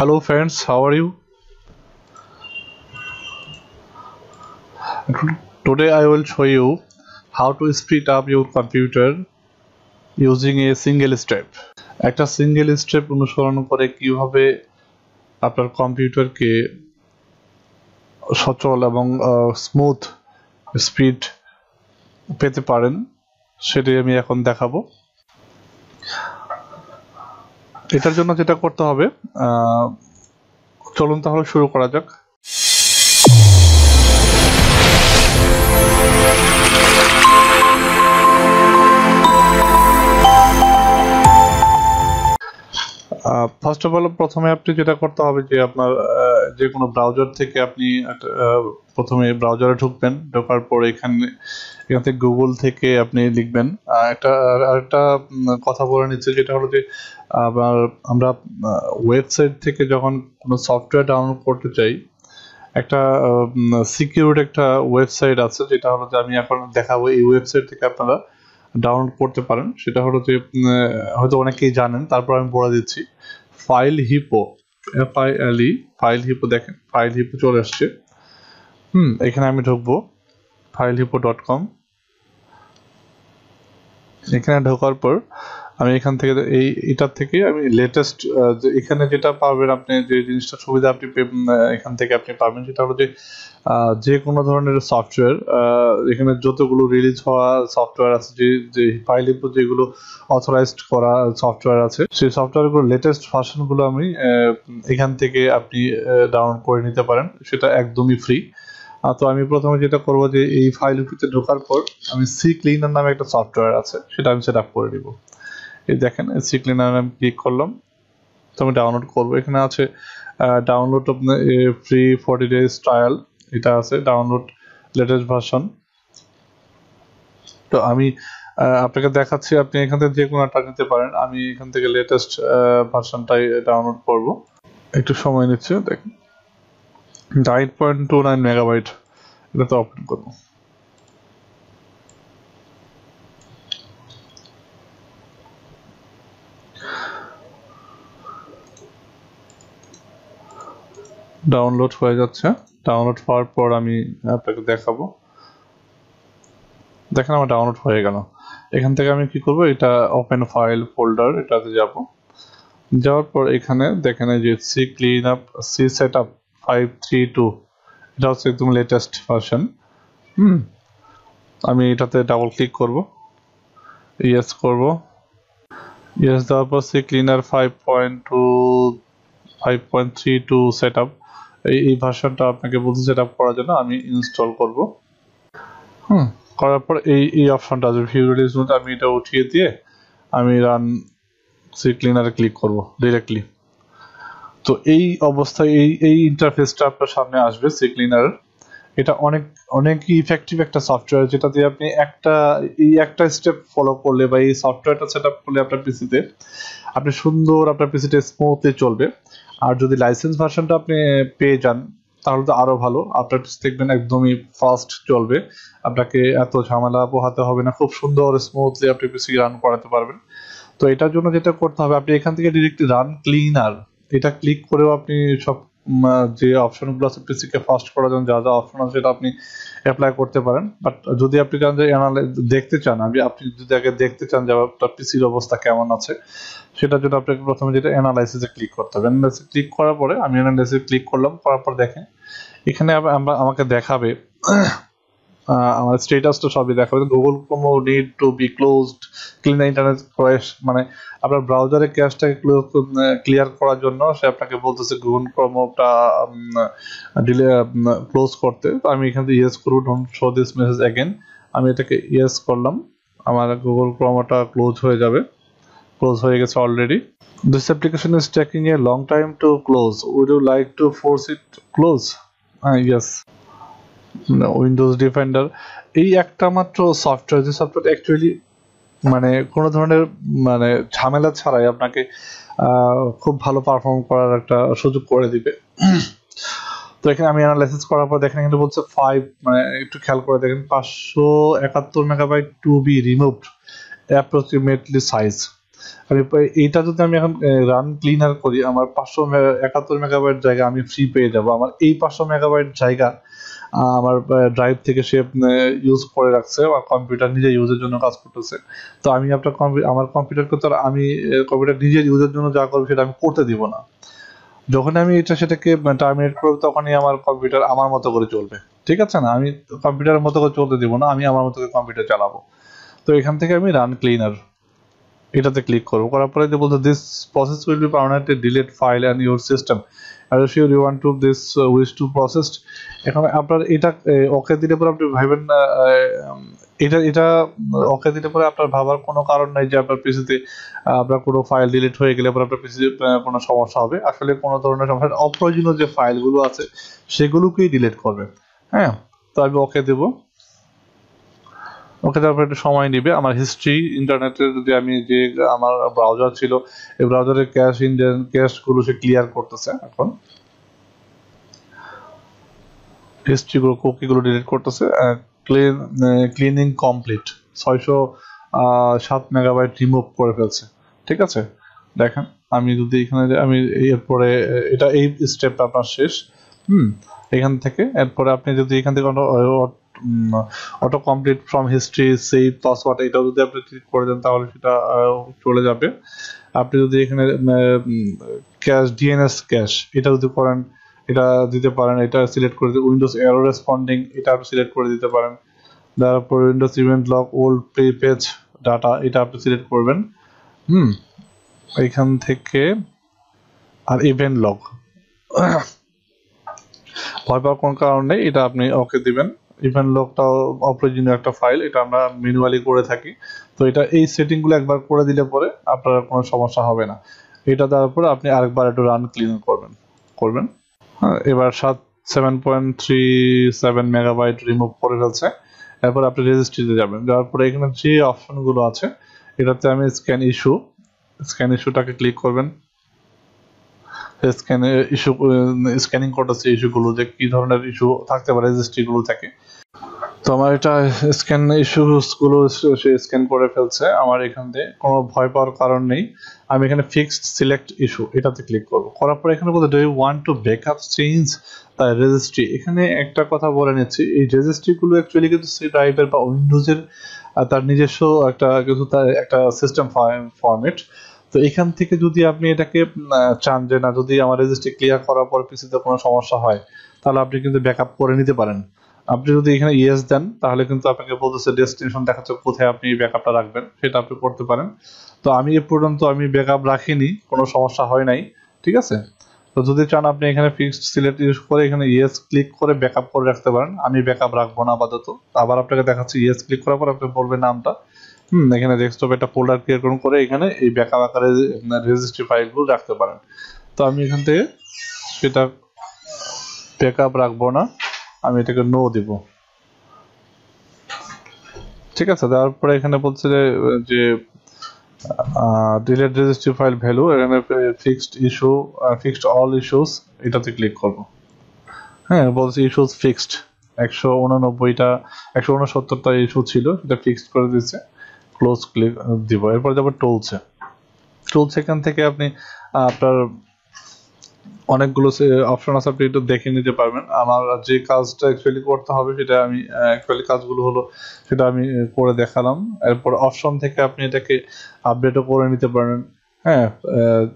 Hello friends, how are you? Today I will show you how to speed up your computer using a single step. একটা single step অনুসরণ করে কিভাবে আপনার কম্পিউটারকে সচল এবং স্মুথ স্পিড পেতে পারেন সেটাই আমি এখন দেখাবো। এটার জন্য যেটা করতে হবে চলুন তাহলে শুরু করা যাক। ফার্স্ট অফ অল প্রথমে আপনি যেটা করতে হবে যে আপনার যে কোনো ব্রাউজার থেকে আপনি প্রথমে ব্রাউজারে ঢুকবেন, ঢোকার পর এখান থেকে গুগল থেকে আপনি লিখবেন। আরেকটা কথা বলে নিচ্ছে, যেটা হলো যে আমরা ওয়েবসাইট থেকে যখন কোনো সফটওয়্যার ডাউনলোড করতে চাই, একটা সিকিউরড একটা ওয়েবসাইট আছে, যেটা হলো যে আমি এখন দেখাবো। এই ওয়েবসাইট থেকে আপনারা ডাউনলোড করতে পারেন। সেটা হলো যে হয়তো অনেকেই জানেন, তারপর আমি বলে দিচ্ছি। File hippo, FILE, file hippo. দেখেন ফাইল হিপো চলে আসছে। এখানে আমি ঢুকবো filehipo.com। এখানে ঢোকার পর আমি এখান থেকে এটার থেকে আমি লেটেস্ট এখানে যেটা পাবেন, আপনি যে জিনিসটা সুবিধা আপনি এখান থেকে আপনি পাবেন, সেটা হলো যে কোনো ধরনের সফটওয়্যার, এখানে যতগুলো রিলিজ হওয়া সফটওয়্যার আছে, যে ফাইল হিপো যেগুলো অথরাইজড করা সফটওয়্যার আছে, সেই সফটওয়্যারগুলো লেটেস্ট ভার্সনগুলো আমি এখান থেকে আপনি ডাউনলোড করে নিতে পারেন। সেটা একদমই ফ্রি। তো আমি প্রথমে যেটা করবো যে এই ফাইল হিপোতে ঢোকার পর আমি CCleaner নামে একটা সফটওয়্যার আছে, সেটা আমি সেট আপ করে দিব। এই দেখেন CCleaner আমি ক্লিক করলাম, তো আমি ডাউনলোড করবো। এখানে আছে ডাউনলোড আপনার ফ্রি 40 days ট্রায়াল, এটা আছে ডাউনলোড লেটেস্ট ভার্সন। তো আমি আপনাকে দেখাচ্ছি, আপনি এখান থেকে যে কোনো একটা নিতে পারেন। আমি এখান থেকে লেটেস্ট ভার্সনটাই ডাউনলোড করব। একটু সময় নিচ্ছে, দেখেন 9.29 মেগাবাইট। এটা তো ওপেন করবো। ডাউনলোড হয়ে যাচ্ছে। ডাউনলোড হওয়ার পর আমি আপনাকে দেখাবো। দেখেন আমার ডাউনলোড হয়ে গেল। এখান থেকে আমি কি করব, এটা ওপেন ফাইল ফোল্ডার, এটাতে যাব। যাওয়ার পর এখানে দেখেন এই যে setup 532, এটা হচ্ছে একদম লেটেস্ট ভার্সন। আমি এটাতে ডাবল ক্লিক করব, ইয়েস করব। ইয়েস দেওয়ার পর CCleaner 5.32 সেটআপ, এই ভার্সনটা আপনাকে বলতে সেট আপ করার জন্য আমি ইনস্টল করব। করার পর এই অপশনটা আছে ভিউ রিলিজ নোট, আমি এটা উঠিয়ে দিয়ে আমি রান CCleaner ক্লিক করব ডিরেক্টলি। তো এই অবস্থায় এই ইন্টারফেসটা আপনার সামনে আসবে CCleaner। এটা অনেক ইফেক্টিভ একটা সফটওয়্যার, যেটা দিয়ে আপনি একটা স্টেপ ফলো করলে বা এই সফটওয়্যারটা সেট আপ করলে আপনার পিসিতে আপনি সুন্দর, আপনার পিসিতে স্মুথলি চলবে। আর যদি লাইসেন্স ভার্সনটা আপনি পেয়ে যান তাহলে তো আরো ভালো, আপনার পিসি দেখবেন একদমই ফাস্ট চলবে, আপনাকে এত ঝামেলা পোহাতে হবে না, খুব সুন্দর স্মুথলি আপনি পিসি রান করাতে পারবেন। তো এটার জন্য যেটা করতে হবে, আপনি এখান থেকে ডিরেক্টলি রান ক্লিনার এটা ক্লিক করেও আপনি সব যে অপশনগুলো আছে পিসিকে ফাস্ট করার জন্য যা যা অপশন আছে সেটা আপনি অ্যাপ্লাই করতে পারেন। বাট যদি আপনি চান যে দেখতে চান, আপনি যদি আগে দেখতে চান যে আপনার পিসির অবস্থা কেমন আছে, সেটার জন্য আপনাকে প্রথমে যেটা অ্যানালাইসিসে ক্লিক করতে হবে। অ্যানালাইসিস ক্লিক করার পরে আমি অ্যানালাইসিসে ক্লিক করলাম, করার পর দেখেন এখানে আমাকে দেখাবে আমার স্ট্যাটাসটা সবই দেখাবে। Google Chrome need to B closed, clean internet crash, মানে আপনার ব্রাউজারে ক্যাশটাকে ক্লিয়ার করার জন্য সে আপনাকে বলতেছে গুগল ক্রোমটা ক্লোজ করতে। তো আমি এখান থেকে ইয়েস করব, don't show this message again. আমি এটাকে ইয়েস করলাম, আমার গুগল ক্রোমটা ক্লোজ হয়ে যাবে। ক্লোজ হয়ে গেছে already. This application is taking a long time to close, would you like to force it close? Yes. Windows Defender এই একটা মাত্র সফটওয়্যার, যে সফটওয়্যার অ্যাকচুয়ালি মানে কোনো ধরনের ঝামেলা ছাড়াই আপনাকে খুব ভালো পারফর্ম করার একটা সুযোগ করে দিবে। তো এখানে আমি অ্যানালাইসিস করার পর দেখেন এখানে বলছে 5, একটু খেয়াল করে দেখেন 571 megabyte to be removed approximately size. এইটা যদি আমি এখন রান ক্লিনার করি, আমার 571 মেগাবাইট জায়গা আমি ফ্রি পেয়ে যাব। আমার এই 500 মেগাবাইট জায়গা আমার ড্রাইভ থেকে সে ইউজ করে রাখছে, আমার কম্পিউটার নিজে ইউজের জন্য কাজ করতেছে। তো আমি আমার কম্পিউটারকে তো আমি কম্পিউটার নিজের ইউজের জন্য যা করবো সেটা আমি করতে দিব না। যখন আমি সেটাকে টার্মিনেট করবো, তখনই আমার কম্পিউটার আমার মতো করে চলবে, ঠিক আছে না? আমি কম্পিউটারের মতো করে চলতে দিব না, আমি আমার মতো করে কম্পিউটার চালাবো। তো এখান থেকে আমি রান ক্লিনার এটাতে ক্লিক করবো, করার পরে যে বলতে this process will be permanently delete file and your system are sure you want to this wish to process. এখন আপনার এটা ওকে দিলে পরে আপনি ভাবেন এটা ওকে দিলে পরে আপনার ভাবার কোনো কারণ নাই যে আপনার পিসিতে আপনার কোনো ফাইল ডিলিট হয়ে গেলে পরে আপনার পিসিতে কোনো সমস্যা হবে। আসলে কোনো ধরনের সমস্যা, অপ্রয়োজনীয় যে ফাইলগুলো আছে সেগুলোকেই ডিলিট করবে। হ্যাঁ, তো আমি ওকে দেবো। ওকে, তারপর একটু সময় নেবে। আমার হিস্ট্রি ইন্টারনেটের যদি আমি যে আমার ব্রাউজার ছিল, এই ব্রাউজারের ক্যাশগুলো সে ক্লিয়ার করতেছে। এখন হিস্ট্রিগুলো, কুকিগুলো ডিলিট করতেছে। ক্লিনিং কমপ্লিট, 607 মেগাবাইট রিমুভ করে ফেলছে। ঠিক আছে, দেখেন আমি যদি এখানে আমি এরপরে এই স্টেপটা আপনার শেষ। এখান থেকে এরপরে আপনি যদি এখান থেকে অটো কমপ্লিট ফ্রম হিস্ট্রি সেই পাসওয়ার্ড এটা যদি আপনি ক্লিক করে দেন তাহলে সেটা চলে যাবে। আপনি যদি এখানে ক্যাশ ডিএনএস ক্যাশ এটা যদি করেন, এটা দিতে পারেন, এটা সিলেক্ট করে দিতে, উইন্ডোজ এরর রেসপন্ডিং এটা আপনি সিলেক্ট করে দিতে পারেন। তারপর Windows event log old page data এটা আপনি সিলেক্ট করবেন। এখান থেকে আর ইভেন্ট লগ ভয় পাওয়ার কোনো কারণ নেই, এটা আপনি ওকে দিবেন। ইভেন্ট লগটাও অপ্রয়োজনীয় একটা ফাইল, এটা আমরা ম্যানুয়ালি করে থাকি। তো এটা এই সেটিংগুলো একবার করে দিলে পরে আপনার কোনো সমস্যা হবে না। এটা দেওয়ার পরে আপনি আরেকবার একটু রান ক্লিন করবেন। হ্যাঁ, এবার 7.37 মেগাবাইট রিমুভ করে ফেলছে। এরপর আপনি রেজিস্ট্রিতে যাবেন, যাওয়ার পরে এখানে যে অপশনগুলো আছে এটাতে আমি স্ক্যান ইস্যুটাকে ক্লিক করবেন। স্ক্যানিং করতেছে ইস্যুগুলো, যে কি ধরনের ইস্যু থাকতে পারে রেজিস্ট্রিগুলো থেকে। তো আমার এটা ইস্যুগুলো সে স্ক্যান করে ফেলছে। আমার এখান থেকে কোনো ভয় পাওয়ার কারণ নেই। আমি এখানে ফিক্সড সিলেক্ট ইস্যু এটাতে ক্লিক করবো। করার পরে এখানে বলতে do you want to backup change the registry. এখানে একটা কথা বলে নিচ্ছি, এই রেজিস্ট্রিগুলো অ্যাকচুয়ালি কিন্তু সি ড্রাইভের বা উইন্ডোজের তার নিজস্ব একটা সিস্টেম ফরম্যাট। তো এখান থেকে যদি আপনি এটাকে চান যে না, যদি আমার রেজিস্ট্রি ক্লিয়ার করার পর পিসিতে কোনো সমস্যা হয় তাহলে আপনি কিন্তু ব্যাকআপ করে নিতে পারেন। আপনি যদি এখানে ইয়েস দেন তাহলে কিন্তু আপনাকে বলতেছে ডেস্টিনেশন দেখাচ্ছে কোথায় আপনি ব্যাকআপটা রাখবেন, সেটা আপনি করতে পারেন। তো আমি এ পর্যন্ত আমি ব্যাকআপ রাখিনি, কোনো সমস্যা হয় নাই। ঠিক আছে, তো যদি চান আপনি এখানে ফিক্সড সিলেক্ট ইউজ করে এখানে ইয়েস ক্লিক করে ব্যাকআপ করে রাখতে পারেন। আমি ব্যাকআপ রাখবো না আপাতত। আবার আপনাকে দেখাচ্ছি, ইয়েস ক্লিক করার পর আপনি বলবেন নামটা। এখানে ডেস্কটপে একটা ফোল্ডার ক্রিয়েট করে এখানে এই ব্যাকআপ আকারে রেজিস্ট্রি ফাইলগুলো রাখতে পারেন। তো আমি এখান থেকে সেটা ব্যাকআপ রাখবো না, আমি এটাকে নো দিব। ঠিক আছে, তারপরে এখানে বলছে যে ডিলিট রেজিস্ট্রি ফাইল ভ্যালু, এখানে ফিক্সড অল ইস্যুস এটাতে ক্লিক করব। হ্যাঁ, বলছে ইস্যুস ফিক্সড 169টা ইস্যু ছিল, সেটা ফিক্সড করে দিয়েছে। ক্লোজ ক্লিক দিব। এরপর যাবো টুলসে। এখান থেকে আপনি আপনার অনেকগুলো অপশন আছে, আপনি একটু দেখে নিতে পারবেন। আমার যে কাজটা অ্যাকচুয়ালি করতে হবে সেটা আমি কাজগুলো হলো সেটা আমি করে দেখালাম। এরপর অপশন থেকে আপনি এটাকে আপডেটও করে নিতে পারেন। হ্যাঁ,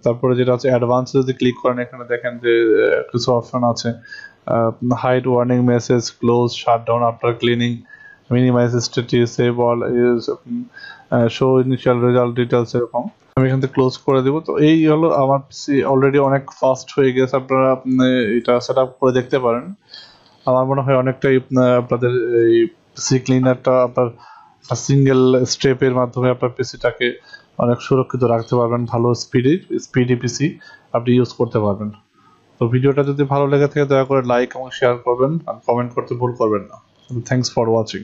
তারপরে যেটা আছে অ্যাডভান্স যদি ক্লিক করেন, এখানে দেখেন যে কিছু অপশন আছে, hide warning message, close, shutdown after cleaning, minimize status, save all, show initial result details, এরকম। আমি এখান থেকে ক্লোজ করে দেবো। তো এই হলো আমার পিসি অলরেডি অনেক ফাস্ট হয়ে গেছে, আপনারা এটা সেট আপ করে দেখতে পারেন। আমার মনে হয় অনেকটাই আপনাদের এই পিসি ক্লিনারটা আপনার সিঙ্গেল স্টেপের মাধ্যমে আপনার পিসিটাকে অনেক সুরক্ষিত রাখতে পারবেন। ভালো স্পিডি পিসি আপনি ইউজ করতে পারবেন। তো ভিডিওটা যদি ভালো লেগে থাকে দয়া করে লাইক এবং শেয়ার করবেন আর কমেন্ট করতে ভুল করবেন না। Thanks for watching.